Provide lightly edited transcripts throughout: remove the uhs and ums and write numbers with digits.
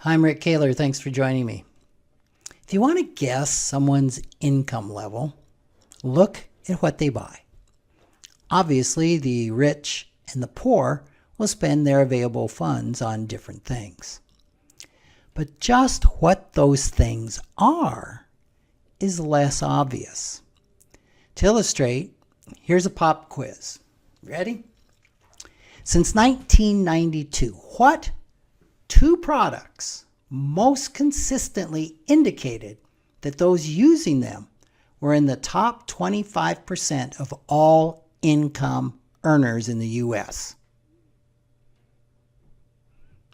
Hi, I'm Rick Kaler. Thanks for joining me. If you want to guess someone's income level, look at what they buy. Obviously, the rich and the poor will spend their available funds on different things. But just what those things are is less obvious. To illustrate, here's a pop quiz. Ready? Since 1992, what two products most consistently indicated that those using them were in the top 25% of all income earners in the U.S.?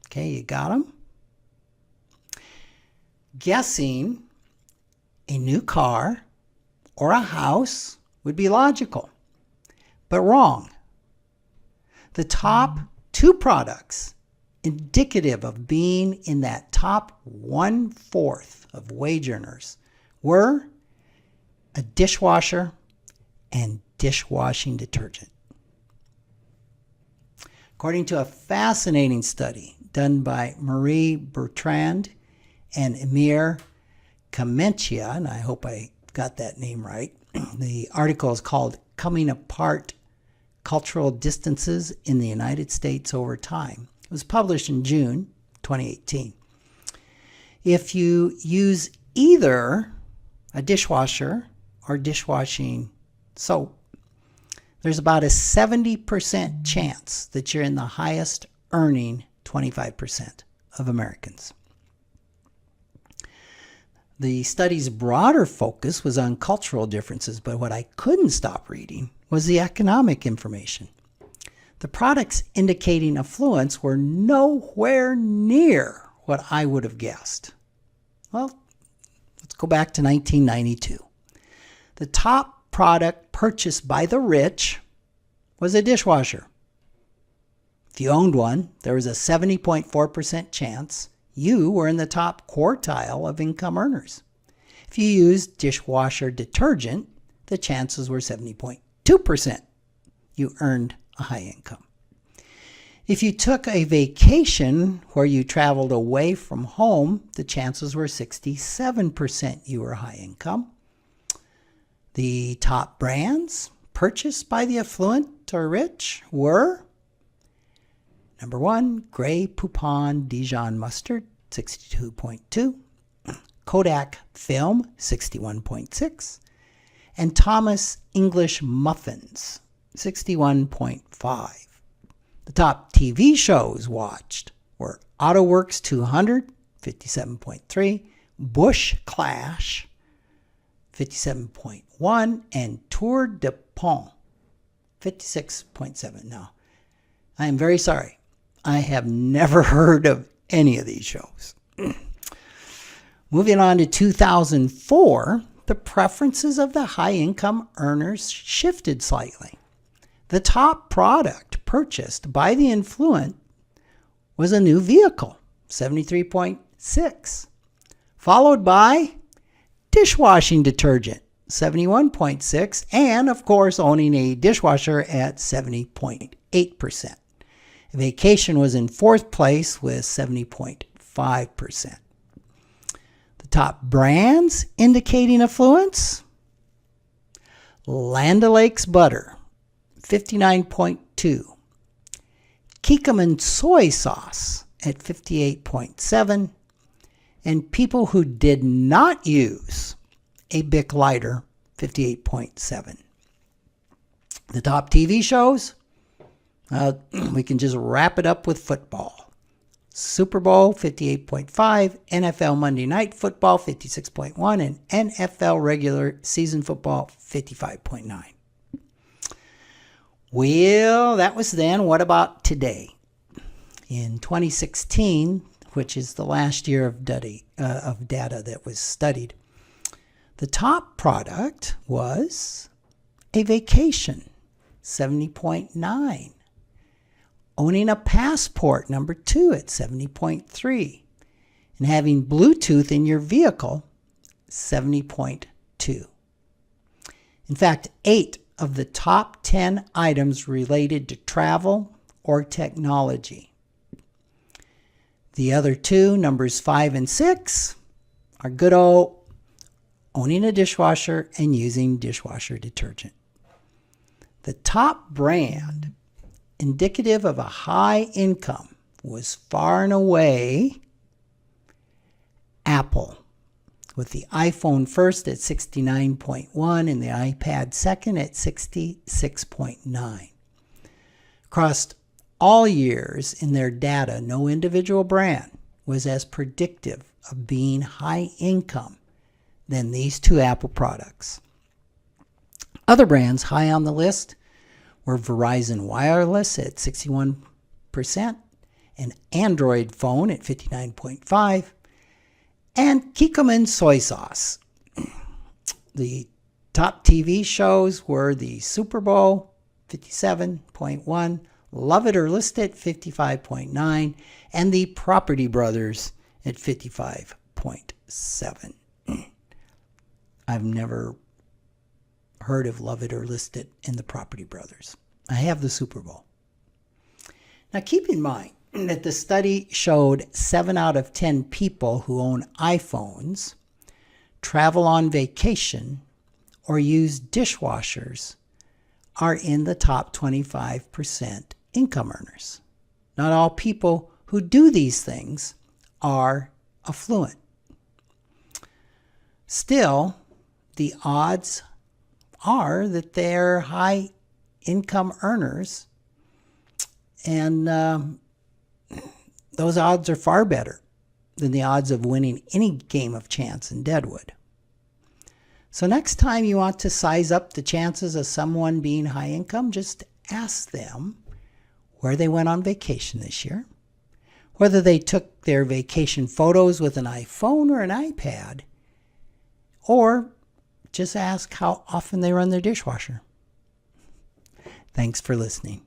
Okay, you got them? Guessing a new car or a house would be logical, but wrong. The top two products indicative of being in that top 1/4 of wage earners were a dishwasher and dishwashing detergent. According to a fascinating study done by Marie Bertrand and Emir Kamenchia, and I hope I got that name right, the article is called Coming Apart: Cultural Distances in the United States Over Time. It was published in June 2018. If you use either a dishwasher or dishwashing soap, there's about a 70% chance that you're in the highest earning 25% of Americans. The study's broader focus was on cultural differences, but what I couldn't stop reading was the economic information. The products indicating affluence were nowhere near what I would have guessed. Well, let's go back to 1992. The top product purchased by the rich was a dishwasher. If you owned one, there was a 70.4% chance you were in the top quartile of income earners. If you used dishwasher detergent, the chances were 70.2%. You earned a high income. If you took a vacation where you traveled away from home, the chances were 67% you were high income. The top brands purchased by the affluent or rich were: number 1, Grey Poupon Dijon Mustard, 62.2, Kodak Film, 61.6, and Thomas English Muffins, 61.5. The top TV shows watched were AutoWorks 200, 57.3, Bush Clash, 57.1, and Tour de Pont, 56.7. Now, I am very sorry. I have never heard of any of these shows. Moving on to 2004, the preferences of the high-income earners shifted slightly. The top product purchased by the affluent was a new vehicle, 73.6, followed by dishwashing detergent, 71.6, and of course owning a dishwasher at 70.8%. Vacation was in fourth place with 70.5%. The top brands indicating affluence: Land O'Lakes butter, 59.2. Kikkoman soy sauce at 58.7. And people who did not use a Bic lighter, 58.7. The top TV shows, we can just wrap it up with football. Super Bowl, 58.5, NFL Monday Night Football, 56.1, and NFL regular season football, 55.9. Well, that was then. What about today? In 2016, which is the last year of data that was studied, the top product was a vacation, 70.9. Owning a passport, number 2 at 70.3. And having Bluetooth in your vehicle, 70.2. In fact, 8 of the top 10 items related to travel or technology. The other two, numbers 5 and 6, are good old owning a dishwasher and using dishwasher detergent. The top brand indicative of a high income was far and away Apple, with the iPhone first at 69.1 and the iPad second at 66.9. Across all years in their data, no individual brand was as predictive of being high income than these two Apple products. Other brands high on the list were Verizon Wireless at 61%, an Android phone at 59.5%, and Kikkoman soy sauce. The top TV shows were the Super Bowl, 57.1%, Love It or List It, 55.9%, and the Property Brothers at 55.7%. I've never heard of Love It or List It and the Property Brothers. I have the Super Bowl. Now keep in mind that the study showed 7 out of 10 people who own iPhones, travel on vacation, or use dishwashers are in the top 25% income earners. Not all people who do these things are affluent. Still, the odds are that they're high income earners, and those odds are far better than the odds of winning any game of chance in Deadwood. So next time you want to size up the chances of someone being high income, just ask them where they went on vacation this year, whether they took their vacation photos with an iPhone or an iPad, or just ask how often they run their dishwasher. Thanks for listening.